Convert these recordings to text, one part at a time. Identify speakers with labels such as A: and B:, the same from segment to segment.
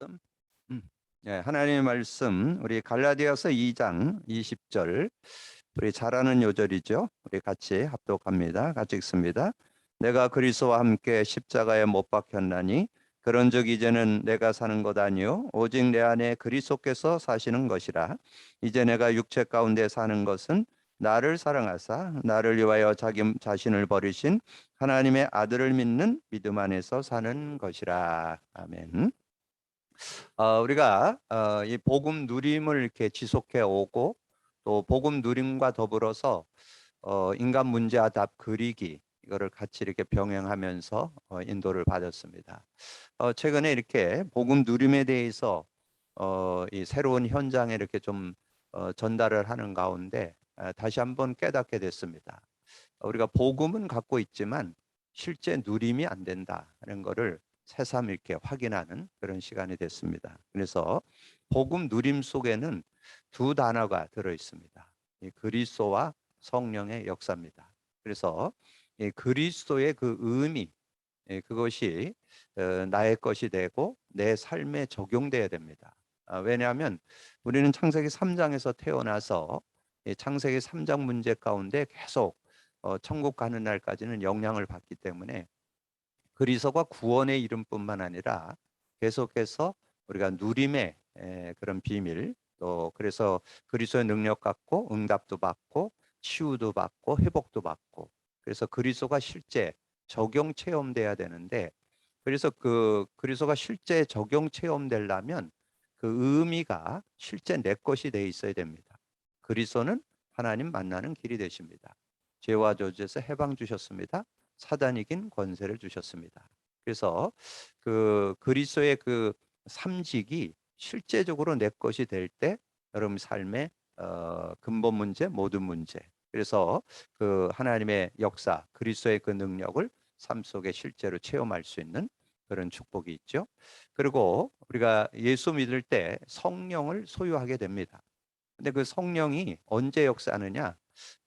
A: 음, 예, 하나님의 말씀 우리 갈라디아서 2장 20절 우리 잘 아는 요절이죠. 우리 같이 합독합니다. 같이 읽습니다. 내가 그리스도와 함께 십자가에 못 박혔나니 그런즉 이제는 내가 사는 것 아니요 오직 내 안에 그리스도께서 사시는 것이라. 이제 내가 육체 가운데 사는 것은 나를 사랑하사 나를 위하여 자기 자신을 버리신 하나님의 아들을 믿는 믿음 안에서 사는 것이라. 아멘. 우리가 이 복음 누림을 이렇게 지속해 오고 또 복음 누림과 더불어서 인간 문제와 답 그리기 이거를 같이 이렇게 병행하면서 인도를 받았습니다. 최근에 이렇게 복음 누림에 대해서 이 새로운 현장에 이렇게 좀 전달을 하는 가운데 다시 한번 깨닫게 됐습니다. 우리가 복음은 갖고 있지만 실제 누림이 안 된다는 것을 새삼 이렇게 확인하는 그런 시간이 됐습니다. 그래서 복음 누림 속에는 두 단어가 들어 있습니다. 이 그리스도와 성령의 역사입니다. 그래서 이 그리스도의 그 의미, 그것이 나의 것이 되고 내 삶에 적용돼야 됩니다. 왜냐하면 우리는 창세기 3장에서 태어나서 이 창세기 3장 문제 가운데 계속 천국 가는 날까지는 영향을 받기 때문에 그리스도가 구원의 이름뿐만 아니라 계속해서 우리가 누림의 그런 비밀, 또 그래서 그리스도의 능력 갖고 응답도 받고 치유도 받고 회복도 받고, 그래서 그리스도가 실제 적용 체험돼야 되는데, 그래서 그 그리스도가 실제 적용 체험되려면 그 의미가 실제 내 것이 돼 있어야 됩니다. 그리스도는 하나님 만나는 길이 되십니다. 죄와 저주에서 해방 주셨습니다. 사단 이긴 권세를 주셨습니다. 그래서 그 그리스도의 그 삼직이 실제적으로 내 것이 될 때 여러분 삶의 근본 문제, 모든 문제. 그래서 그 하나님의 역사, 그리스도의 그 능력을 삶 속에 실제로 체험할 수 있는 그런 축복이 있죠. 그리고 우리가 예수 믿을 때 성령을 소유하게 됩니다. 근데 그 성령이 언제 역사하느냐?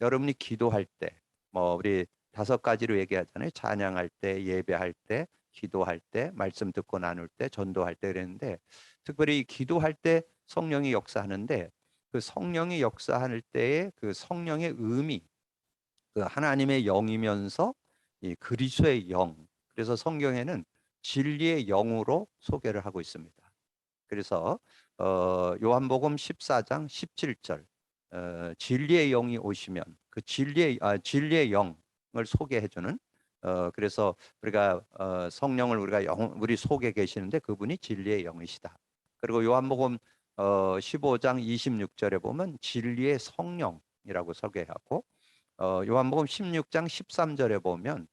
A: 여러분이 기도할 때, 뭐 우리 다섯 가지로 얘기하잖아요. 찬양할 때, 예배할 때, 기도할 때, 말씀 듣고 나눌 때, 전도할 때 그랬는데, 특별히 기도할 때 성령이 역사하는데, 그 성령이 역사할 때의 그 성령의 의미, 그 하나님의 영이면서 이 그리스도의 영. 그래서 성경에는 진리의 영으로 소개를 하고 있습니다. 그래서 요한복음 14장 17절, 진리의 영이 오시면 그 진리의 영을 소개해 주는, 그래서 우리가 성령을 우리가 우리 속에 계시는데 그분이 진리의 영이시다. 그리고 요한복음 15장 26절에 보면 진리의 성령이라고 소개하고, 요한복음 16장 13절에 보면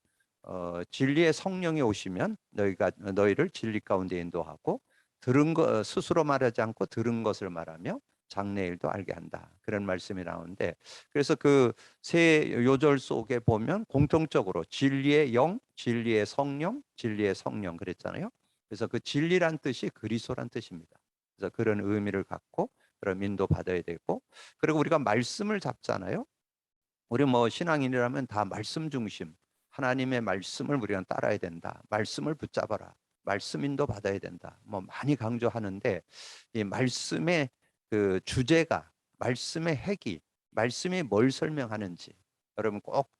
A: 진리의 성령이 오시면 너희가 너희를 진리 가운데 인도하고 들은 것 스스로 말하지 않고 들은 것을 말하며 장래일도 알게 한다. 그런 말씀이 나오는데, 그래서 그 세 요절 속에 보면 공통적으로 진리의 영, 진리의 성령, 진리의 성령 그랬잖아요. 그래서 그 진리란 뜻이 그리스도란 뜻입니다. 그래서 그런 의미를 갖고 그런 인도 받아야 되고, 그리고 우리가 말씀을 잡잖아요. 우리 뭐 신앙인이라면 다 말씀 중심, 하나님의 말씀을 우리가 따라야 된다. 말씀을 붙잡아라. 말씀 인도 받아야 된다. 뭐 많이 강조하는데, 이 말씀의 그 주제가, 말씀의 핵이, 말씀이 뭘 설명하는지 여러분 꼭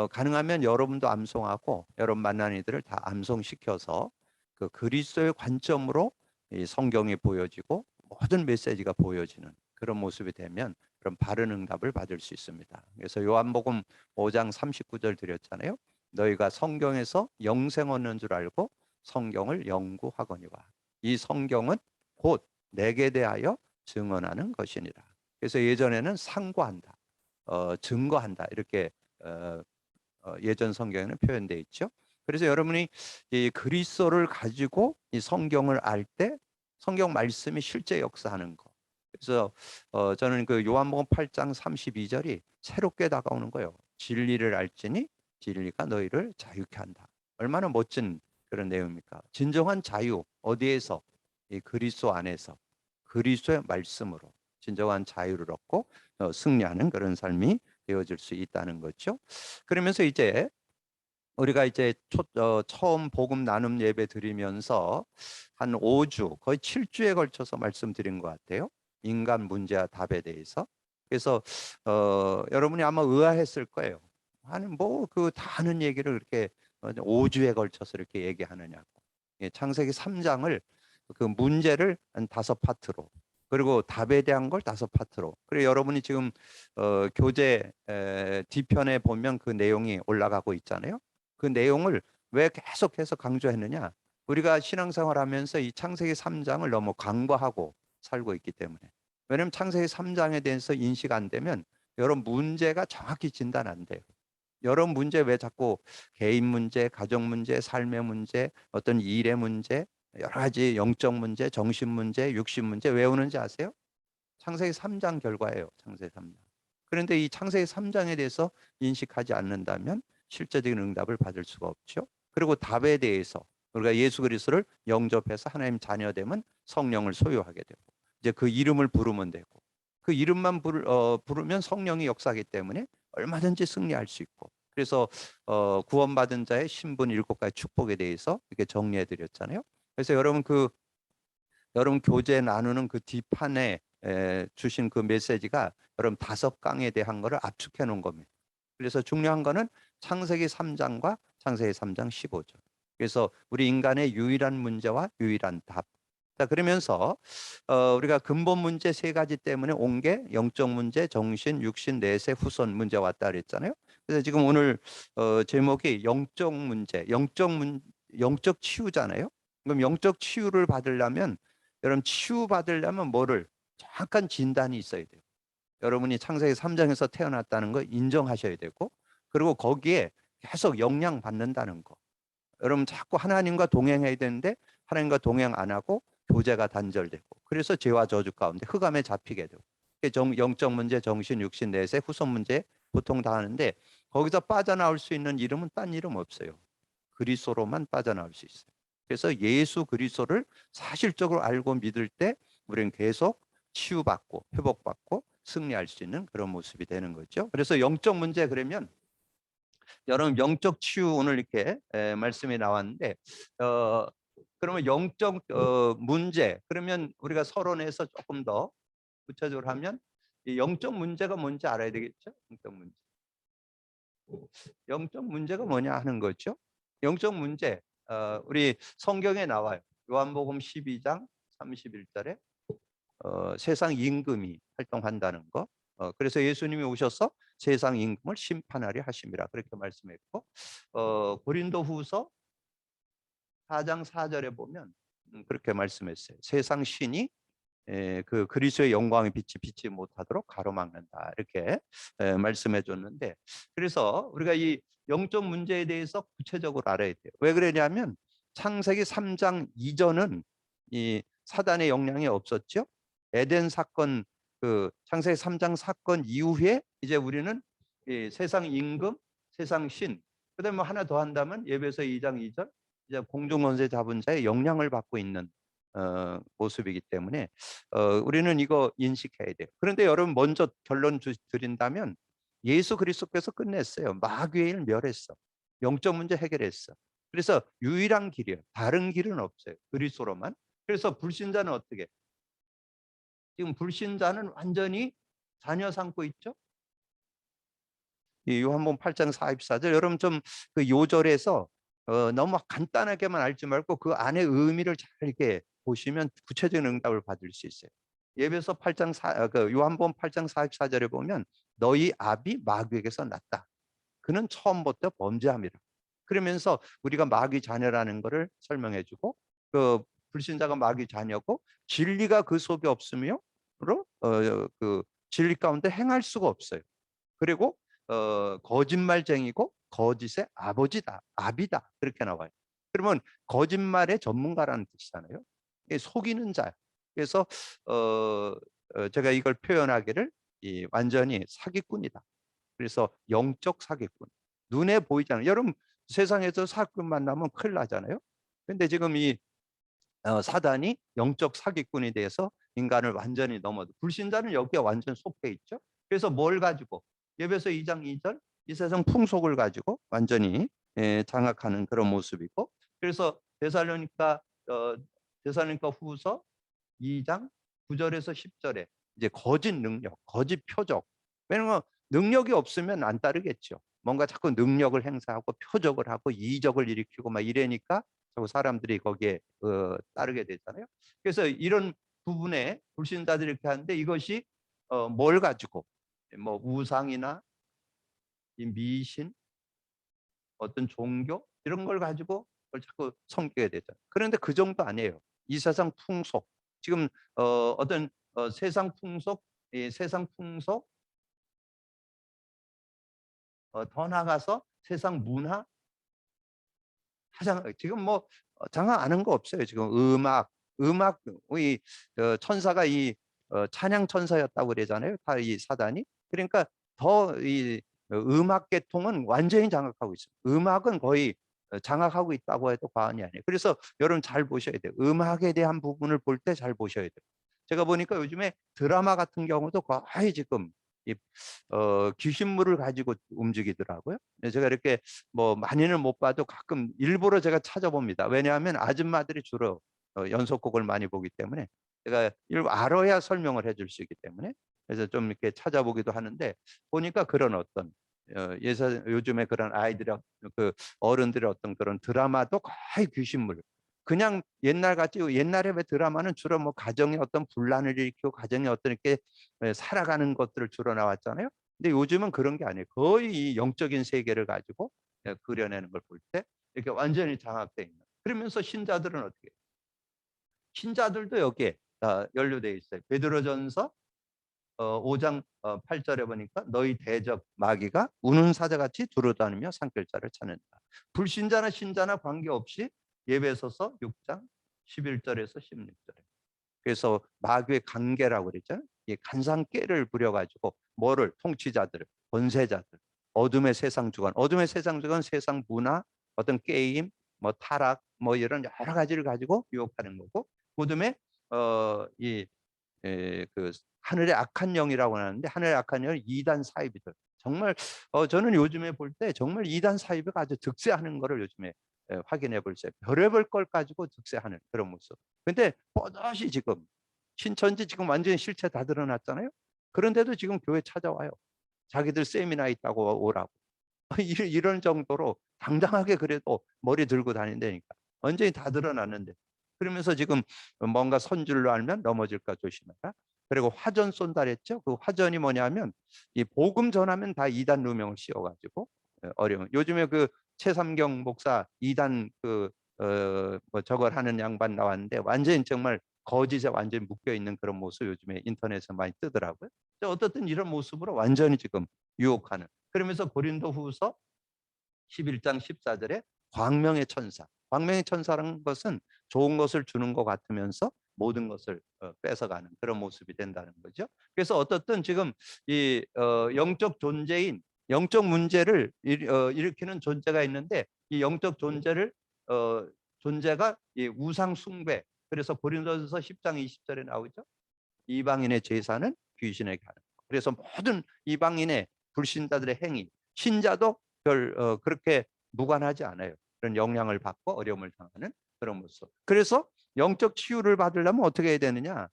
A: 가능하면 여러분도 암송하고 여러분 만나는 이들을 다 암송시켜서 그 그리스도의 관점으로 이 성경이 보여지고 모든 메시지가 보여지는 그런 모습이 되면 그런 바른 응답을 받을 수 있습니다. 그래서 요한복음 5장 39절 드렸잖아요. 너희가 성경에서 영생 얻는 줄 알고 성경을 연구하거니와. 이 성경은 곧 내게 대하여 증언하는 것이니라. 그래서 예전에는 상고한다, 증거한다 이렇게 예전 성경에는 표현되어 있죠. 그래서 여러분이 이 그리스도를 가지고 이 성경을 알 때 성경 말씀이 실제 역사하는 거. 그래서 저는 그 요한복음 8장 32절이 새롭게 다가오는 거예요. 진리를 알지니 진리가 너희를 자유케 한다. 얼마나 멋진 그런 내용입니까? 진정한 자유 어디에서? 이 그리스도 안에서 그리스도의 말씀으로 진정한 자유를 얻고 승리하는 그런 삶이 되어질 수 있다는 거죠. 그러면서 이제 우리가 이제 처음 복음 나눔 예배 드리면서 한 5주, 거의 7주에 걸쳐서 말씀드린 것 같아요. 인간 문제와 답에 대해서. 그래서 여러분이 아마 의아했을 거예요. 아니 뭐 그 다 하는 얘기를 그렇게 5주에 걸쳐서 이렇게 얘기하느냐고. 예, 창세기 3장을 그 문제를 한 5파트로, 그리고 답에 대한 걸 5파트로. 그리고 여러분이 지금 교재 뒤편에 보면 그 내용이 올라가고 있잖아요. 그 내용을 왜 계속해서 강조했느냐? 우리가 신앙생활하면서 이 창세기 3장을 너무 간과하고 살고 있기 때문에. 왜냐하면 창세기 3장에 대해서 인식 안 되면 여러 문제가 정확히 진단 안 돼요. 여러 문제 왜 자꾸 개인 문제, 가정 문제, 삶의 문제, 어떤 일의 문제, 여러 가지 영적 문제, 정신 문제, 육신 문제 왜 오는지 아세요? 창세기 3장 결과예요. 창세기 3장. 그런데 이 창세기 3장에 대해서 인식하지 않는다면 실제적인 응답을 받을 수가 없죠. 그리고 답에 대해서 우리가 예수 그리스도를 영접해서 하나님 자녀되면 성령을 소유하게 되고 이제 그 이름을 부르면 되고 그 이름만 부르면 성령이 역사하기 때문에 얼마든지 승리할 수 있고 그래서 구원받은 자의 신분 7가지 축복에 대해서 이렇게 정리해 드렸잖아요. 그래서 여러분 교재 나누는 그 뒷판에 주신 그 메시지가 여러분 5강에 대한 거를 압축해 놓은 겁니다. 그래서 중요한 거는 창세기 3장과 창세기 3장 15절. 그래서 우리 인간의 유일한 문제와 유일한 답. 자, 그러면서 우리가 근본 문제 3가지 때문에 온 게 영적 문제, 정신, 육신, 내세, 후손 문제 왔다 그랬잖아요. 그래서 지금 오늘 제목이 영적 문제, 영적 치유잖아요. 그럼 영적 치유를 받으려면 여러분 치유받으려면 뭐를 정확한 진단이 있어야 돼요. 여러분이 창세기 3장에서 태어났다는 거 인정하셔야 되고 그리고 거기에 계속 영향 받는다는 거. 여러분 자꾸 하나님과 동행해야 되는데 하나님과 동행 안 하고 교제가 단절되고 그래서 죄와 저주 가운데 흑암에 잡히게 되고 영적 문제, 정신, 육신, 내세, 후손 문제 보통 다 하는데 거기서 빠져나올 수 있는 이름은 딴 이름 없어요. 그리스도로만 빠져나올 수 있어요. 그래서 예수 그리스도를 사실적으로 알고 믿을 때 우리는 계속 치유받고 회복받고 승리할 수 있는 그런 모습이 되는 거죠. 그래서 영적 문제 그러면 여러분 영적 치유 오늘 이렇게 말씀이 나왔는데 그러면 영적 문제 그러면 우리가 서론에서 조금 더 구체적으로 하면 이 영적 문제가 뭔지 알아야 되겠죠. 영적 문제가 뭐냐 하는 거죠. 영적 문제 우리 성경에 나와요. 요한복음 12장 31절에 세상 임금이 활동한다는 거. 그래서 예수님이 오셔서 세상 임금을 심판하려 하심이라 그렇게 말씀했고 고린도후서 4장 4절에 보면 그렇게 말씀했어요. 세상 신이 그 그리스도의 영광의 빛이 비치 못하도록 가로막는다 이렇게 말씀해 줬는데 그래서 우리가 이 영적 문제에 대해서 구체적으로 알아야 돼요. 왜 그러냐면 창세기 3장 이전은 이 사단의 영향이 없었죠. 에덴 사건 그 창세기 3장 사건 이후에 이제 우리는 이 세상 임금, 세상 신, 그다음에 뭐 하나 더 한다면 에베소 2장 2절 이제 공중 권세 잡은 자의 영향을 받고 있는 모습이기 때문에 우리는 이거 인식해야 돼요. 그런데 여러분 먼저 결론 드린다면 예수 그리스도께서 끝냈어요. 마귀의 일 멸했어. 영적 문제 해결했어. 그래서 유일한 길이에요. 다른 길은 없어요. 그리스도로만. 그래서 불신자는 어떻게? 지금 불신자는 완전히 자녀 삼고 있죠. 이 요한복음 8장 44절 여러분 좀 그 요절에서 너무 간단하게만 알지 말고 그 안에 의미를 잘 이렇게 보시면 구체적인 응답을 받을 수 있어요. 예배서 8장 그 요한복음 8장 44절에 보면 너희 아비 마귀에게서 났다. 그는 처음부터 범죄함이라. 그러면서 우리가 마귀 자녀라는 것을 설명해 주고 그 불신자가 마귀 자녀고 진리가 그 속에 없으므로 그 진리 가운데 행할 수가 없어요. 그리고 거짓말쟁이고 거짓의 아버지다, 아비다 그렇게 나와요. 그러면 거짓말의 전문가라는 뜻이잖아요. 속이는 자. 그래서 제가 이걸 표현하기를 완전히 사기꾼이다. 그래서 영적 사기꾼. 눈에 보이지 않아요. 여러분 세상에서 사기꾼 만나면 큰일 나잖아요. 근데 지금 이 사단이 영적 사기꾼이 돼서 인간을 완전히 넘어도 불신자는 여기에 완전 속해 있죠. 그래서 뭘 가지고 예배서 2장 2절 이 세상 풍속을 가지고 완전히 장악하는 그런 모습이고, 그래서 어, 데살로니가 후서 2장 9절에서 10절에 이제 거짓 능력, 거짓 표적. 왜냐면 능력이 없으면 안 따르겠죠. 뭔가 자꾸 능력을 행사하고 표적을 하고 이적을 일으키고 막 이래니까 자꾸 사람들이 거기에 따르게 되잖아요. 그래서 이런 부분에 불신자들이 이렇게 하는데, 이것이 뭘 가지고 뭐 우상이나 이 미신, 어떤 종교 이런 걸 가지고 그걸 자꾸 섬기게 되죠. 그런데 그 정도 아니에요. 이 세상 풍속, 지금 어떤 세상 풍속, 이 세상 풍속, 더 나아가서 세상 문화, 지금 뭐 장악 안 한 거 없어요. 지금 음악 이 천사가 이 찬양 천사였다고 그러잖아요. 다 이 사단이. 그러니까 더 이 음악 계통은 완전히 장악하고 있어요. 음악은 거의 장악하고 있다고 해도 과언이 아니에요. 그래서 여러분 잘 보셔야 돼요. 음악에 대한 부분을 볼 때 잘 보셔야 돼요. 제가 보니까 요즘에 드라마 같은 경우도 거의 지금 이 귀신물을 가지고 움직이더라고요. 제가 이렇게 뭐 많이는 못 봐도 가끔 일부러 제가 찾아봅니다. 왜냐하면 아줌마들이 주로 연속곡을 많이 보기 때문에 제가 일부 알아야 설명을 해줄 수 있기 때문에, 그래서 좀 이렇게 찾아보기도 하는데, 보니까 그런 어떤 요즘에 그런 아이들의 그 어른들의 어떤 그런 드라마도 거의 귀신물. 그냥 옛날 같이, 옛날에 왜 드라마는 주로 뭐 가정의 어떤 분란을 일으키고 가정의 어떤 이렇게 살아가는 것들을 주로 나왔잖아요. 근데 요즘은 그런 게 아니에요. 거의 이 영적인 세계를 가지고 그려내는 걸 볼 때 이렇게 완전히 장악돼 있는. 그러면서 신자들은 어떻게 해요? 신자들도 여기에 연루돼 있어요. 베드로전서 5장 8절에 보니까 너희 대적 마귀가 우는 사자같이 두루다니며 산길자를 찾는다. 불신자나 신자나 관계없이 예배소서 6장 11절에서 16절에. 그래서 마귀의 관계라고 그랬잖아요. 이 간상깨를 부려가지고 뭐를 통치자들을, 권세자들, 어둠의 세상 주관, 어둠의 세상 주관, 세상 문화, 어떤 게임, 뭐 타락, 뭐 이런 여러 가지를 가지고 유혹하는 거고, 그다음에 이 그 하늘의 악한 영이라고 하는데, 하늘의 악한 영은 이단 사이비들. 정말 저는 요즘에 볼 때 정말 이단 사이비가 아주 득세하는 거를 요즘에 확인해 볼 수 있어요. 별의별 걸 가지고 득세하는 그런 모습. 근데 뻗어시 지금 신천지 지금 완전히 실체 다 드러났잖아요. 그런데도 지금 교회 찾아와요. 자기들 세미나 있다고 오라고. 이런 정도로 당당하게 그래도 머리 들고 다닌다니까. 완전히 다 드러났는데. 그러면서 지금 뭔가 선줄로 알면 넘어질까 조심해라. 그리고 화전 쏜다 그랬죠. 그 화전이 뭐냐면 이 복음 전하면 다 이단 누명을 씌워가지고 어려운. 요즘에 그 최삼경 목사 이단 뭐 저걸 하는 양반 나왔는데, 완전히 정말 거짓에 완전히 묶여 있는 그런 모습 요즘에 인터넷에 많이 뜨더라고요. 어떻든 이런 모습으로 완전히 지금 유혹하는. 그러면서 고린도후서 11장 14절에 광명의 천사. 광명의 천사라는 것은 좋은 것을 주는 것 같으면서 모든 것을 뺏어가는 그런 모습이 된다는 거죠. 그래서 어떻든 지금 이 영적 존재인, 영적 문제를 일으키는 존재가 있는데, 이 영적 존재가 이 우상 숭배. 그래서 고린도전서 10장 20절에 나오죠. 이방인의 제사는 귀신에게 하는 것. 그래서 모든 이방인의 불신자들의 행위, 신자도 그렇게 무관하지 않아요. 그런 영향을 받고 어려움을 당하는 그런 모습. 그래서 영적 치유를 받으려면 어떻게 해야 되느냐?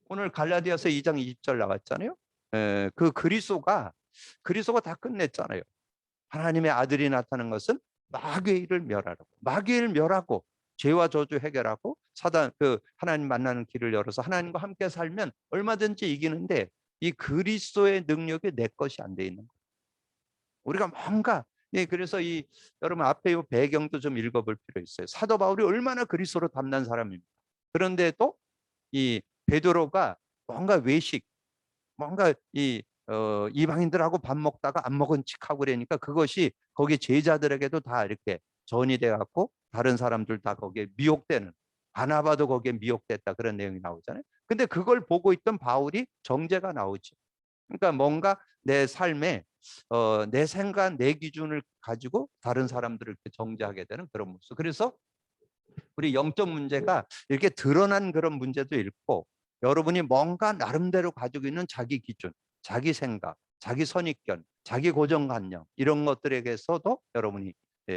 A: 오늘 갈라디아서 2장 20절 나왔잖아요. 그 그리스도가 다 끝냈잖아요. 하나님의 아들이 나타난 것은 마귀의 일을 멸하라고. 마귀의 일을 멸하고 죄와 저주 해결하고 사단 하나님 만나는 길을 열어서 하나님과 함께 살면 얼마든지 이기는데, 이 그리스도의 능력이 내 것이 안 돼 있는 거예요. 우리가 뭔가 그래서 이 여러분 앞에 이 배경도 좀 읽어볼 필요 있어요. 사도 바울이 얼마나 그리스도로 담난 사람입니다. 그런데도 이 베드로가 뭔가 뭔가 이방인들하고 밥 먹다가 안 먹은 척하고 그러니까 그것이 거기 제자들에게도 다 이렇게 전이 돼 갖고 다른 사람들 다 거기에 미혹되는, 바나바도 거기에 미혹됐다 그런 내용이 나오잖아요. 근데 그걸 보고 있던 바울이 정죄가 나오죠. 그러니까 뭔가 내 삶에 내 생각, 내 기준을 가지고 다른 사람들을 이렇게 정죄하게 되는 그런 모습. 그래서 우리 영적 문제가 이렇게 드러난 그런 문제도 있고, 여러분이 뭔가 나름대로 가지고 있는 자기 기준, 자기 생각, 자기 선입견, 자기 고정관념 이런 것들에게서도 여러분이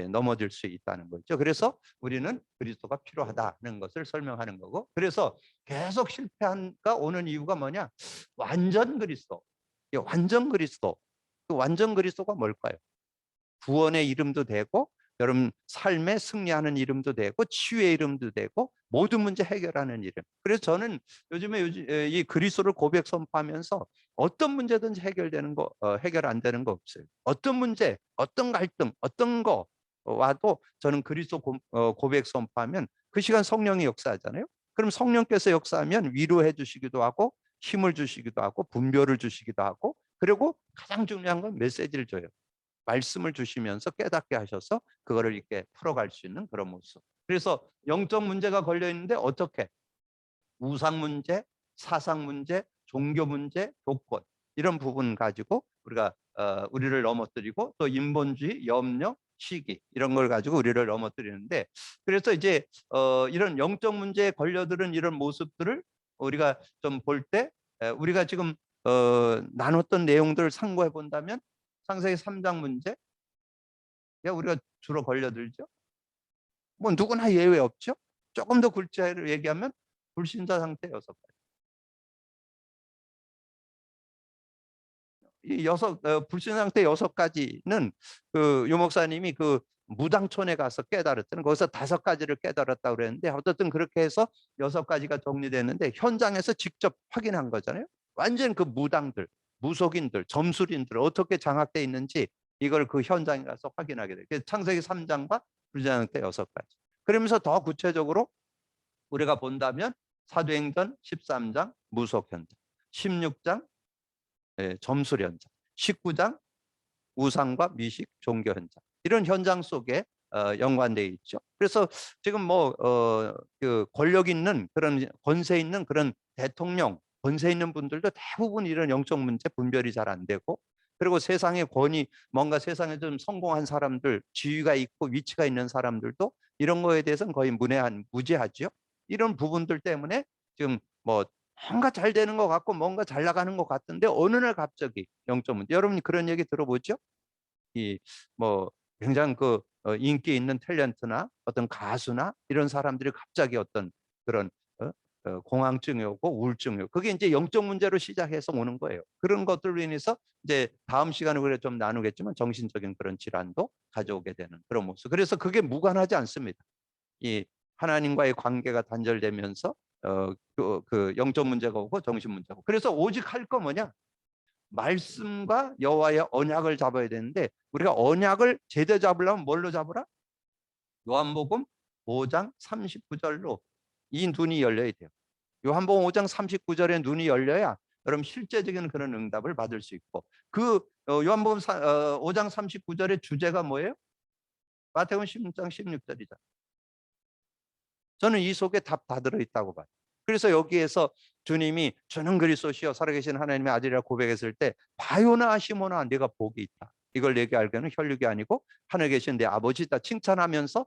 A: 넘어질 수 있다는 거죠. 그래서 우리는 그리스도가 필요하다는 것을 설명하는 거고, 그래서 계속 실패가 오는 이유가 뭐냐? 완전 그리스도. 완전 그리스도. 그 완전 그리스도가 뭘까요? 구원의 이름도 되고, 여러분 삶에 승리하는 이름도 되고, 치유의 이름도 되고, 모든 문제 해결하는 이름. 그래서 저는 요즘에 이 그리스도를 고백 선포하면서 어떤 문제든지 해결되는 거, 해결 안 되는 거 없어요. 어떤 문제, 어떤 갈등, 어떤 거 와도 저는 그리스도 고백 선포하면 그 시간 성령이 역사하잖아요. 그럼 성령께서 역사하면 위로해 주시기도 하고, 힘을 주시기도 하고, 분별을 주시기도 하고, 그리고 가장 중요한 건 메시지를 줘요. 말씀을 주시면서 깨닫게 하셔서 그거를 이렇게 풀어갈 수 있는 그런 모습. 그래서 영적 문제가 걸려 있는데 어떻게? 우상 문제, 사상 문제, 종교 문제, 교권 이런 부분 가지고 우리가 우리를 넘어뜨리고, 또 인본주의, 염려, 시기 이런 걸 가지고 우리를 넘어뜨리는데, 그래서 이제 이런 영적 문제에 걸려드는 이런 모습들을 우리가 좀 볼 때, 우리가 지금 나눴던 내용들을 참고해 본다면 창세기 3장 문제 우리가 주로 걸려들죠. 뭐 누구나 예외 없죠. 조금 더 구체로 얘기하면 불신자 상태 6가지. 이 불신자 상태 6가지는 그 유 목사님이 그 무당촌에 가서 깨달았잖아요. 거기서 5가지를 깨달았다고 그랬는데, 어쨌든 그렇게 해서 6가지가 정리됐는데 현장에서 직접 확인한 거잖아요. 완전 그 무당들, 무속인들, 점술인들 어떻게 장악돼 있는지 이걸 그 현장에 가서 확인하게 돼요. 그래서 창세기 3장과 불신자 상태 6가지. 그러면서 더 구체적으로 우리가 본다면 사도행전 13장 무속 현장, 16장 점술 현장, 19장 우상과 미식 종교 현장, 이런 현장 속에 연관되어 있죠. 그래서 지금 그 권력 있는 그런 권세 있는 그런 대통령, 권세 있는 분들도 대부분 이런 영적 문제 분별이 잘 안 되고, 그리고 세상의 권위, 뭔가 세상에 좀 성공한 사람들, 지위가 있고 위치가 있는 사람들도 이런 거에 대해서는 거의 무지하죠. 이런 부분들 때문에 지금 뭔가 잘 되는 것 같고 뭔가 잘 나가는 것 같은데 어느 날 갑자기 영적 문제. 여러분이 그런 얘기 들어보죠? 이 굉장히 그 인기 있는 탤런트나 어떤 가수나 이런 사람들이 갑자기 어떤 그런 공황증이 오고 우울증이 오고, 그게 이제 영적 문제로 시작해서 오는 거예요. 그런 것들로 인해서 이제 다음 시간에 우리가 좀 나누겠지만 정신적인 그런 질환도 가져오게 되는 그런 모습. 그래서 그게 무관하지 않습니다. 이 하나님과의 관계가 단절되면서 그 영적 문제가 오고 정신 문제가 오고. 그래서 오직 할 거 뭐냐? 말씀과 여호와의 언약을 잡아야 되는데, 우리가 언약을 제대로 잡으려면 뭘로 잡으라? 요한복음 5장 39절로 이 눈이 열려야 돼요. 요한복음 5장 39절에 눈이 열려야 여러분 실제적인 그런 응답을 받을 수 있고, 그 요한복음 5장 39절의 주제가 뭐예요? 마태복음 16장 16절이죠. 저는 이 속에 답 다 들어있다고 봐요. 그래서 여기에서 주님이 주는 그리스도시여 살아계신 하나님의 아들이라 고백했을 때, 바요나 시모나 네가 복이 있다. 이걸 내게 알게는 혈육이 아니고 하늘에 계신 내 아버지다 칭찬하면서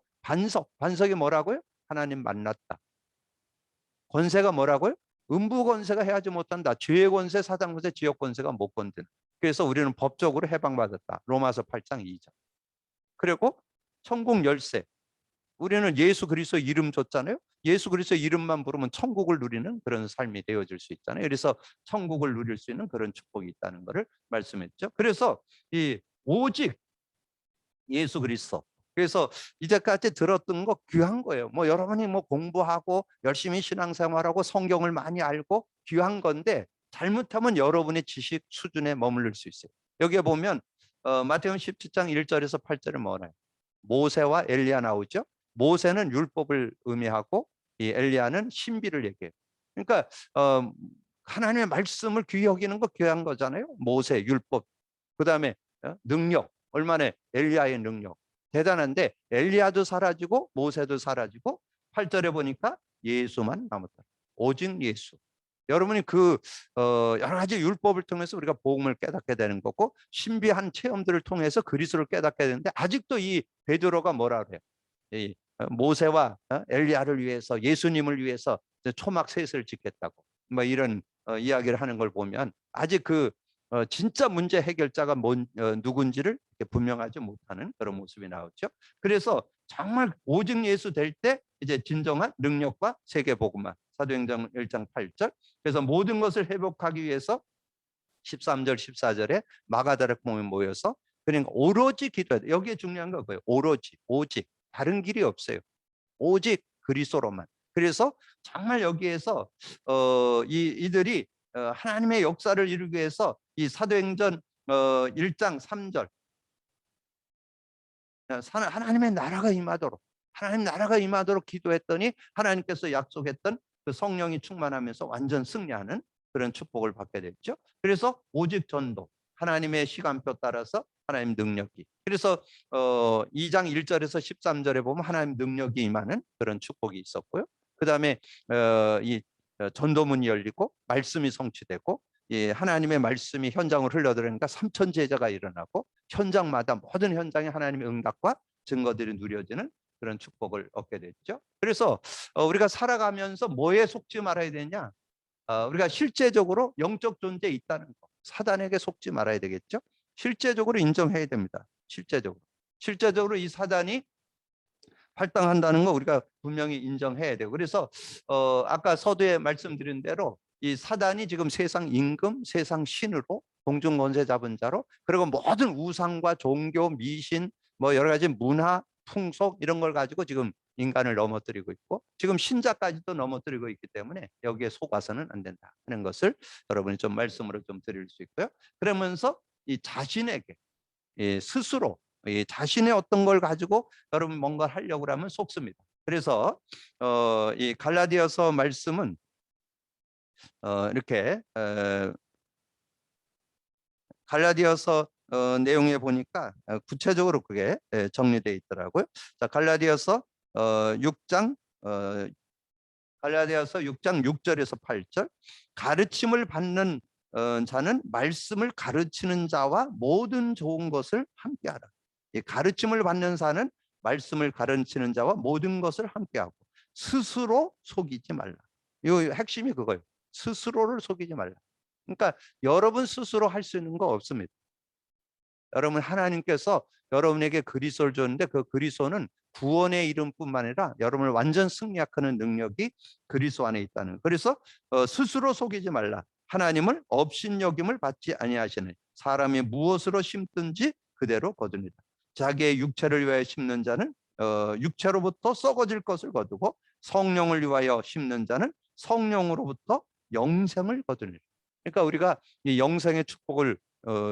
A: 반석이 뭐라고요? 하나님 만났다. 권세가 뭐라고요? 음부 권세가 해하지 못한다. 죄의 권세, 사단 권세, 지역 권세가 못 건드는. 그래서 우리는 법적으로 해방받았다. 로마서 8장 2절. 그리고 천국 열쇠. 우리는 예수 그리스도 이름 줬잖아요. 예수 그리스도 이름만 부르면 천국을 누리는 그런 삶이 되어질 수 있잖아요. 그래서 천국을 누릴 수 있는 그런 축복이 있다는 것을 말씀했죠. 그래서 이 오직 예수 그리스도. 그래서 이제까지 들었던 거 귀한 거예요. 여러분이 공부하고 열심히 신앙생활하고 성경을 많이 알고 귀한 건데, 잘못하면 여러분의 지식 수준에 머무를 수 있어요. 여기에 보면 마태복음 17장 1절에서 8절에 뭐나요? 모세와 엘리야 나오죠. 모세는 율법을 의미하고 이 엘리야는 신비를 얘기해요. 그러니까 하나님의 말씀을 귀히 여기는 거 귀한 거잖아요. 모세, 율법. 그다음에 능력. 얼마나 엘리야의 능력. 대단한데 엘리야도 사라지고 모세도 사라지고 8절에 보니까 예수만 남았다. 오직 예수. 여러분이 그 여러 가지 율법을 통해서 우리가 복음을 깨닫게 되는 거고, 신비한 체험들을 통해서 그리스도를 깨닫게 되는데, 아직도 이 베드로가 뭐라 그래요? 이 모세와 엘리야를 위해서, 예수님을 위해서 초막 셋을 짓겠다고 이런 이야기를 하는 걸 보면, 아직 그 진짜 문제 해결자가 누군지를 이렇게 분명하지 못하는 그런 모습이 나오죠. 그래서 정말 오직 예수 될 때 이제 진정한 능력과 세계복음화. 사도행전 1장 8절. 그래서 모든 것을 회복하기 위해서 13절 14절에 마가다락 모임에 모여서 그러니까 오로지 기도해야 돼. 여기에 중요한 건 뭐예요? 오로지, 오직. 다른 길이 없어요. 오직 그리스도로만. 그래서 정말 여기에서 이들이 하나님의 역사를 이루기 위해서 이 사도행전 1장 3절 하나님의 나라가 임하도록 하나님 나라가 임하도록 기도했더니 하나님께서 약속했던 그 성령이 충만하면서 완전 승리하는 그런 축복을 받게 됐죠. 그래서 오직 전도 하나님의 시간표 따라서 하나님 능력이. 그래서 2장 1절에서 13절에 보면 하나님 능력이 임하는 그런 축복이 있었고요. 그다음에 이 전도문이 열리고 말씀이 성취되고 하나님의 말씀이 현장으로 흘러들으니까 3천 제자가 일어나고 현장마다 모든 현장에 하나님의 응답과 증거들이 누려지는 그런 축복을 얻게 됐죠. 그래서 우리가 살아가면서 뭐에 속지 말아야 되냐? 우리가 실제적으로 영적 존재에 있다는 거. 사단에게 속지 말아야 되겠죠. 실제적으로 인정해야 됩니다. 실제적으로 이 사단이 할당한다는 거 우리가 분명히 인정해야 돼요. 그래서 아까 서두에 말씀드린 대로 이 사단이 지금 세상 임금, 세상 신으로 공중 권세 잡은 자로 그리고 모든 우상과 종교, 미신, 뭐 여러 가지 문화, 풍속 이런 걸 가지고 지금 인간을 넘어뜨리고 있고 지금 신자까지도 넘어뜨리고 있기 때문에 여기에 속아서는 안 된다 하는 것을 여러분이 좀 말씀으로 좀 드릴 수 있고요. 그러면서 이 자신에게 스스로 자신의 어떤 걸 가지고 여러분 뭔가를 하려고 하면 속습니다. 그래서 이 갈라디아서 말씀은 이렇게 갈라디아서 내용에 보니까 구체적으로 그게 정리되어 있더라고요. 자, 갈라디아서 6장 갈라디아서 6장 6절에서 8절 가르침을 받는 자는 말씀을 가르치는 자와 모든 좋은 것을 함께하라. 이 가르침을 받는 자는 말씀을 가르치는 자와 모든 것을 함께하고 스스로 속이지 말라. 이 핵심이 그거예요. 스스로를 속이지 말라. 그러니까 여러분 스스로 할 수 있는 거 없습니다. 여러분 하나님께서 여러분에게 그리스도를 줬는데 그 그리스도는 구원의 이름뿐만 아니라 여러분을 완전 승리하는 능력이 그리스도 안에 있다는. 그래서 스스로 속이지 말라. 하나님을 업신여김을 받지 아니하시는 사람이 무엇으로 심든지 그대로 거두니라. 자기의 육체를 위하여 심는 자는 육체로부터 썩어질 것을 거두고 성령을 위하여 심는 자는 성령으로부터 영생을 거두니라. 그러니까 우리가 이 영생의 축복을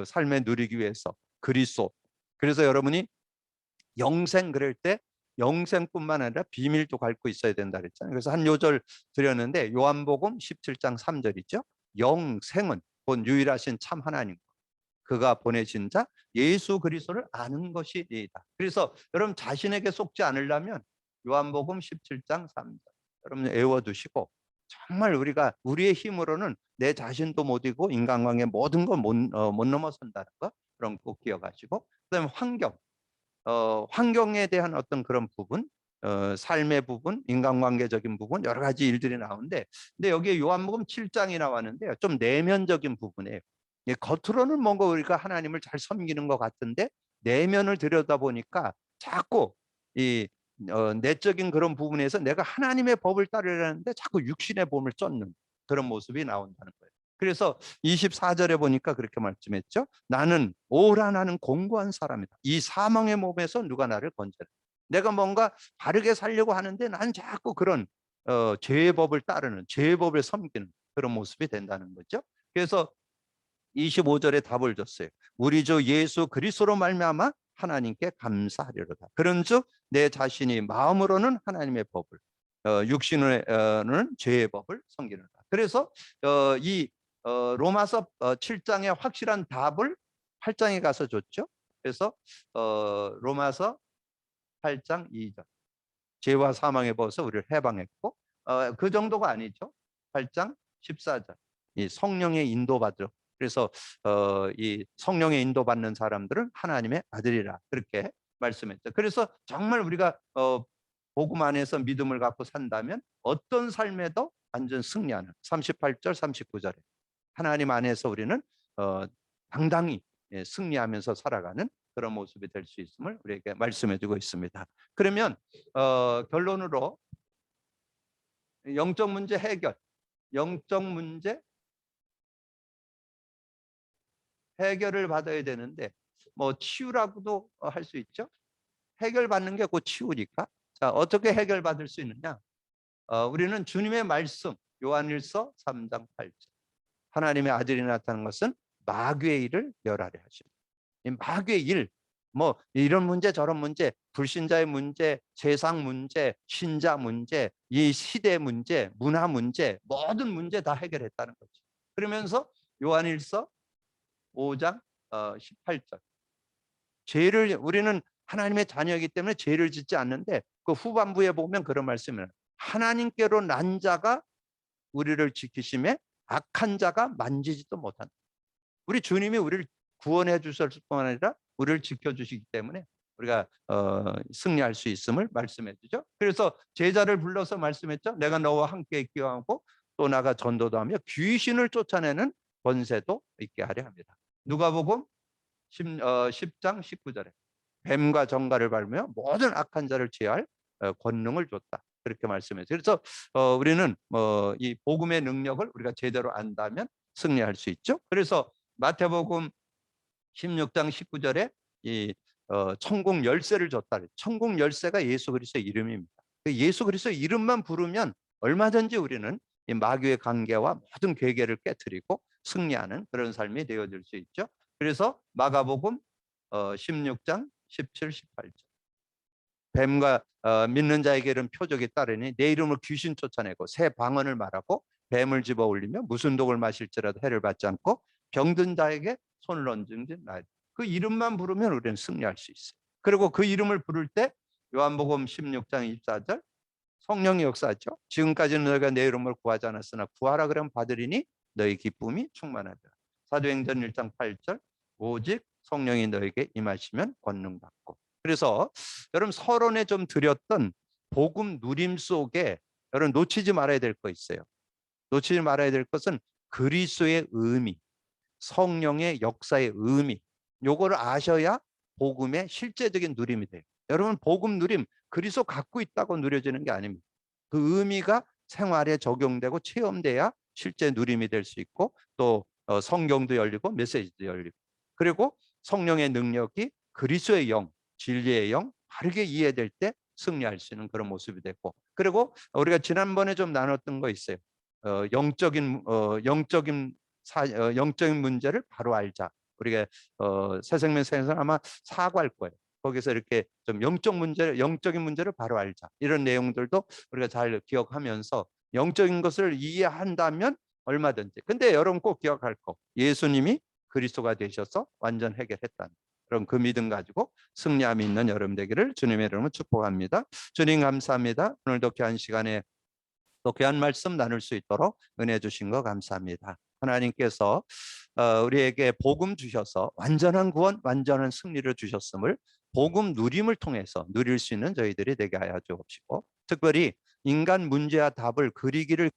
A: 삶에 누리기 위해서 그리스도. 그래서 여러분이 영생 그럴 때 영생뿐만 아니라 비밀도 갖고 있어야 된다 그랬잖아요. 그래서 한 요절 드렸는데 요한복음 17장 3절이죠. 영생은 본 유일하신 참 하나님 그가 보내신 자 예수 그리스도를 아는 것이 이다. 그래서 여러분 자신에게 속지 않으려면 요한복음 17장 3절 여러분 외워두시고 정말 우리가 우리의 힘으로는 내 자신도 못 이기고 인간관계 모든 걸 못 넘어선다는 거 그런 꼭 기억하시고 그다음에 환경에 대한 어떤 그런 부분 삶의 부분, 인간관계적인 부분 여러 가지 일들이 나오는데 근데 여기에 요한복음 7장이 나왔는데요. 좀 내면적인 부분이에요. 겉으로는 뭔가 우리가 하나님을 잘 섬기는 것 같은데 내면을 들여다보니까 자꾸 이 내적인 그런 부분에서 내가 하나님의 법을 따르려는데 자꾸 육신의 법을 쫓는 그런 모습이 나온다는 거예요. 그래서 24절에 보니까 그렇게 말씀했죠. 나는 오라 나는 공고한 사람이다. 이 사망의 몸에서 누가 나를 건져라. 내가 뭔가 바르게 살려고 하는데 난 자꾸 그런 죄의 법을 따르는 죄의 법을 섬기는 그런 모습이 된다는 거죠. 그래서 25절에 답을 줬어요. 우리 주 예수 그리스도로 말미암아 하나님께 감사하리로다. 그런즉 내 자신이 마음으로는 하나님의 법을 육신으로는 죄의 법을 섬기노라. 그래서 이 로마서 7장의 확실한 답을 8장에 가서 줬죠. 그래서 로마서 8장 2절 죄와 사망의 법에서 우리를 해방했고 그 정도가 아니죠. 8장 14절 이 성령의 인도받으러 그래서 이 성령의 인도받는 사람들은 하나님의 아들이라 그렇게 말씀했죠. 그래서 정말 우리가 복음 안에서 믿음을 갖고 산다면 어떤 삶에도 완전 승리하는 38절 39절에 하나님 안에서 우리는 당당히 승리하면서 살아가는 그런 모습이 될 수 있음을 우리에게 말씀해주고 있습니다. 그러면 결론으로 영적 문제 해결, 영적 문제 해결을 받아야 되는데 뭐 치유라고도 할 수 있죠. 해결받는 게 곧 치유니까. 자, 어떻게 해결받을 수 있느냐? 우리는 주님의 말씀, 요한일서 3장 8절. 하나님의 아들이 나타난 것은 마귀의 일을 멸하려 하십니다. 이 마귀의 일, 뭐 이런 문제 저런 문제, 불신자의 문제, 세상 문제, 신자 문제, 이 시대 문제, 문화 문제, 모든 문제 다 해결했다는 거죠. 그러면서 요한일서 5장 18절. 죄를 우리는 하나님의 자녀이기 때문에 죄를 짓지 않는데 그 후반부에 보면 그런 말씀을 하나님께로 난 자가 우리를 지키심에 악한 자가 만지지도 못한다. 우리 주님이 우리를 구원해 주셨을 뿐만 아니라 우리를 지켜주시기 때문에 우리가 승리할 수 있음을 말씀해 주죠. 그래서 제자를 불러서 말씀했죠. 내가 너와 함께 있기도 하고 또 나가 전도도 하며 귀신을 쫓아내는 권세도 있게 하려 합니다. 누가복음 10장 19절에 뱀과 정갈을 밟으며 모든 악한 자를 제할 권능을 줬다. 그렇게 말씀해요. 그래서 우리는 이 복음의 능력을 우리가 제대로 안다면 승리할 수 있죠. 그래서 마태복음 16장 19절에 이 천국 열쇠를 줬다. 천국 열쇠가 예수 그리스도의 이름입니다. 예수 그리스도의 이름만 부르면 얼마든지 우리는 이 마귀의 관계와 모든 괴계를 깨뜨리고 승리하는 그런 삶이 되어질 수 있죠. 그래서 마가복음 16장 17, 18절. 뱀과 믿는 자에게 이른 표적이 따르니 내 이름으로 귀신 쫓아내고 새 방언을 말하고 뱀을 집어 올리며 무슨 독을 마실지라도 해를 받지 않고 병든 자에게 손을 얹은 나. 그 이름만 부르면 우리는 승리할 수 있어요. 그리고 그 이름을 부를 때 요한복음 16장 24절 성령이 역사하죠. 지금까지는 너희가 내 이름을 구하지 않았으나 구하라 그러면 받으리니 너희 기쁨이 충만하더라. 사도행전 1장 8절 오직 성령이 너에게 임하시면 권능 받고. 그래서 여러분 서론에 좀 드렸던 복음 누림 속에 여러분 놓치지 말아야 될 거 있어요. 놓치지 말아야 될 것은 그리스도의 의미, 성령의 역사의 의미, 요거를 아셔야 복음의 실제적인 누림이 돼요. 여러분 복음 누림 그리스도 갖고 있다고 누려지는 게 아닙니다. 그 의미가 생활에 적용되고 체험돼야 실제 누림이 될 수 있고 또 성경도 열리고 메시지도 열리고 그리고 성령의 능력이 그리스도의 영, 진리의 영 바르게 이해될 때 승리할 수 있는 그런 모습이 됐고 그리고 우리가 지난번에 좀 나눴던 거 있어요. 영적인 문제를 바로 알자. 우리가 새생명에서 아마 사과할 거예요. 거기서 이렇게 좀 영적인 문제를 바로 알자. 이런 내용들도 우리가 잘 기억하면서 영적인 것을 이해한다면 얼마든지. 근데 여러분 꼭 기억할 거. 예수님이 그리스도가 되셔서 완전 해결했다는. 그럼 그 믿음 가지고 승리함이 있는 여러분 되기를 주님의 이름으로 축복합니다. 주님 감사합니다. 오늘도 귀한 시간에 또 귀한 말씀 나눌 수 있도록 은혜 주신 거 감사합니다. 하나님께서 우리에게 복음 주셔서 완전한 구원, 완전한 승리를 주셨음을 복음 누림을 통해서 누릴 수 있는 저희들이 되게 하여 주옵시고 특별히 인간 문제와 답을 그리기를